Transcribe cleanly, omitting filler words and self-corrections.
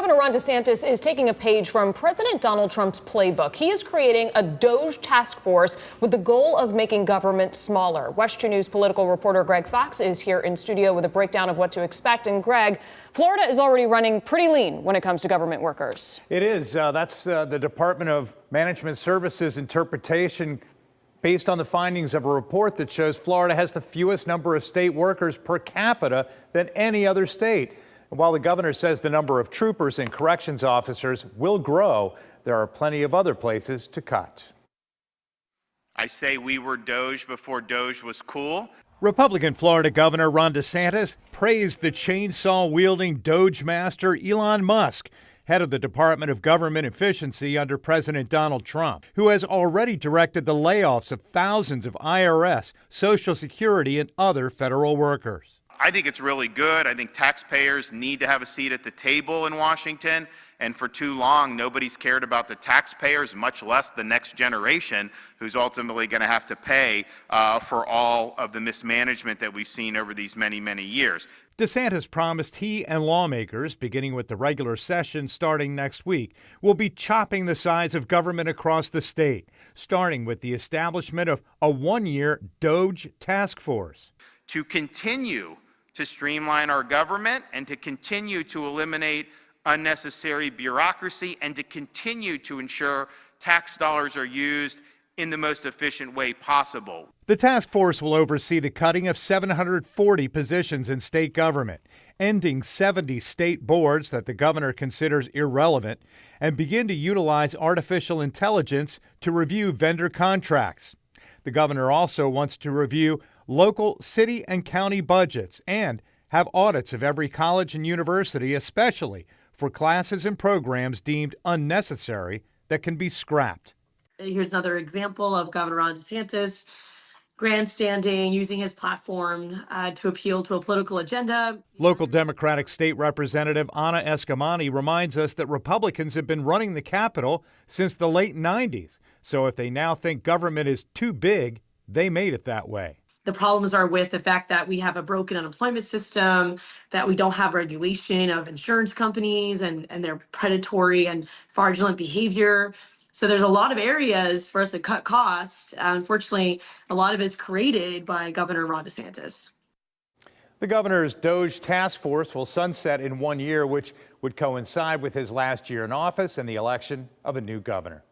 Governor Ron DeSantis is taking a page from President Donald Trump's playbook. He is creating a DOGE task force with the goal of making government smaller. West 2 News political reporter Greg Fox is here in studio with a breakdown of what to expect. And Greg, Florida is already running pretty lean when it comes to government workers. It is. That's the Department of Management Services interpretation based on the findings of a report that shows Florida has the fewest number of state workers per capita than any other state. And while the governor says the number of troopers and corrections officers will grow, there are plenty of other places to cut. I say we were Doge before Doge was cool. Republican Florida Governor Ron DeSantis praised the chainsaw-wielding Doge master Elon Musk, head of the Department of Government Efficiency under President Donald Trump, who has already directed the layoffs of thousands of IRS, Social Security, and other federal workers. I think it's really good. I think taxpayers need to have a seat at the table in Washington. And for too long, nobody's cared about the taxpayers, much less the next generation, who's ultimately going to have to pay for all of the mismanagement that we've seen over these many, many years. DeSantis promised he and lawmakers, beginning with the regular session starting next week, will be chopping the size of government across the state, starting with the establishment of a one-year DOGE task force. To continue to streamline our government and to continue to eliminate unnecessary bureaucracy and to continue to ensure tax dollars are used in the most efficient way possible. The task force will oversee the cutting of 740 positions in state government, ending 70 state boards that the governor considers irrelevant, and begin to utilize artificial intelligence to review vendor contracts. The governor also wants to review local city and county budgets and have audits of every college and university, especially for classes and programs deemed unnecessary that can be scrapped. Here's another example of Governor Ron DeSantis grandstanding, using his platform to appeal to a political agenda. Local Democratic State Representative Anna Eskamani reminds us that Republicans have been running the Capitol since the late 90s. So if they now think government is too big, they made it that way. The problems are with the fact that we have a broken unemployment system, that we don't have regulation of insurance companies and their predatory and fraudulent behavior. So there's a lot of areas for us to cut costs. Unfortunately, a lot of it's created by Governor Ron DeSantis. The governor's DOGE task force will sunset in 1 year, which would coincide with his last year in office and the election of a new governor.